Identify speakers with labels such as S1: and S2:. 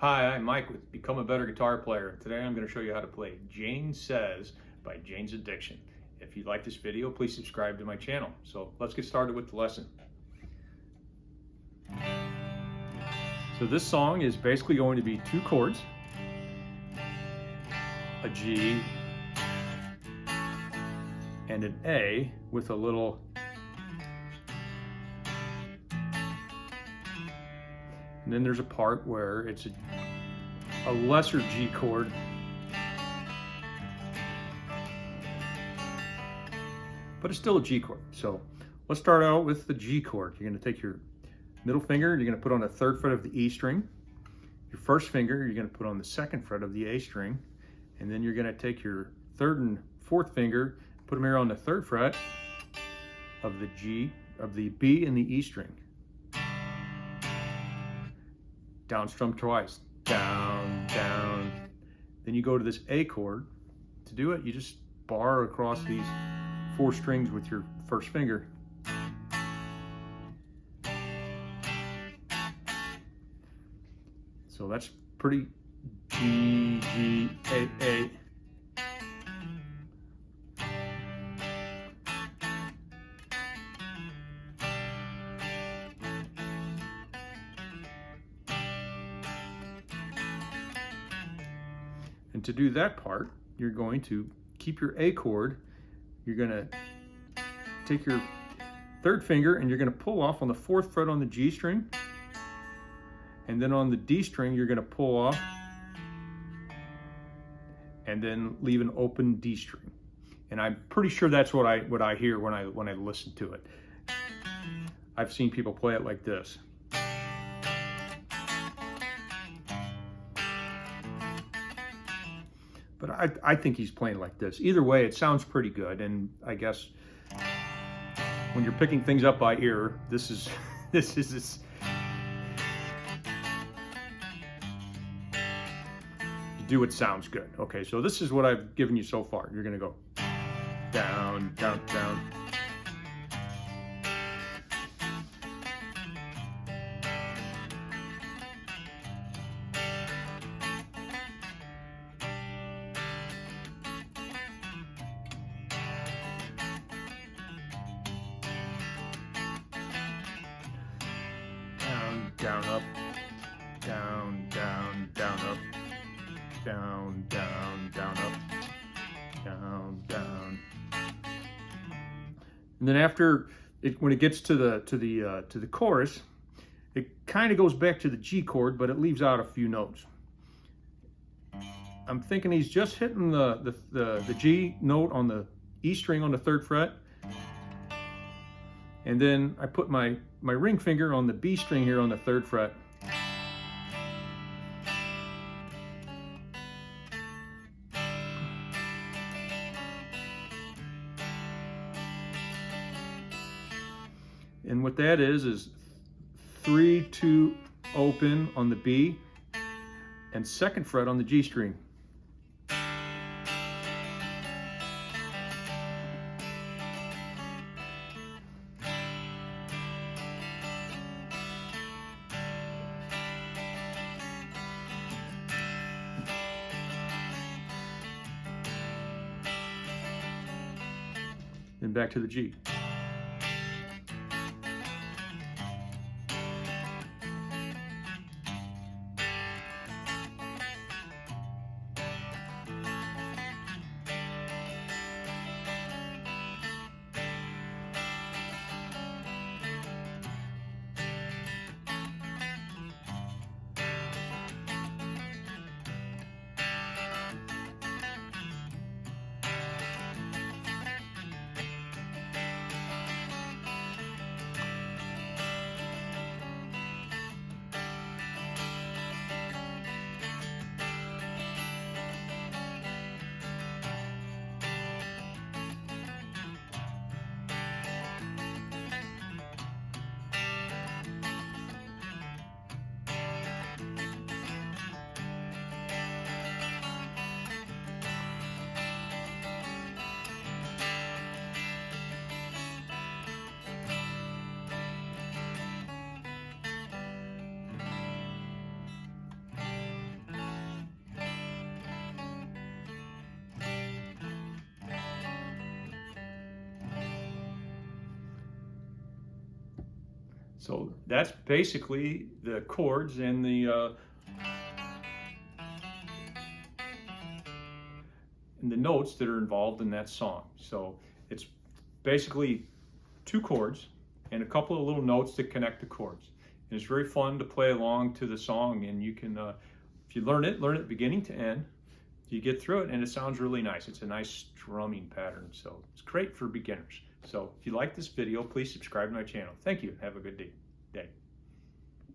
S1: Hi, I'm Mike with Become a Better Guitar Player. Today I'm going to show you how to play Jane Says by Jane's Addiction. If you like this video, please subscribe to my channel. So let's get started with the lesson. So this song is basically going to be two chords, a G and an A with a little and then there's a part where it's a lesser G chord but it's still a G chord. So let's start out with the G chord. You're going to take your middle finger and you're going to put on the 3rd fret of the E string. Your first finger you're going to put on the 2nd fret of the A string, and then you're going to take your 3rd and 4th finger, put them here on the 3rd fret of the G, of the B and the E string. Down strum twice, down, down. Then you go to this A chord. To do it, you just bar across these 4 strings with your first finger. So that's pretty G, G, A, A. And to do that part, you're going to keep your A chord. You're going to take your 3rd finger and you're going to pull off on the 4th fret on the G string. And then on the D string, you're going to pull off and then leave an open D string. And I'm pretty sure that's what I hear when I listen to it. I've seen people play it like this. But I think he's playing like this. Either way, it sounds pretty good. And I guess when you're picking things up by ear, this is do what sounds good. Okay, so this is what I've given you so far. You're gonna go down, down, down. Down, down, up, down, down, down, up. Down, down, down, up, down, down. And then after it, when it gets to the chorus, it kind of goes back to the G chord, but it leaves out a few notes. I'm thinking he's just hitting the G note on the E string on the 3rd fret, and then I put my ring finger on the B string here on the 3rd fret. And what that is 3, 2 open on the B and 2nd fret on the G string. Then back to the G. So that's basically the chords and the notes that are involved in that song. So it's basically 2 chords and a couple of little notes that connect the chords. And it's very fun to play along to the song, and you can, if you learn it beginning to end, you get through it and it sounds really nice. It's a nice strumming pattern, so it's great for beginners. So if you like this video, please subscribe to my channel. Thank you. Have a good day.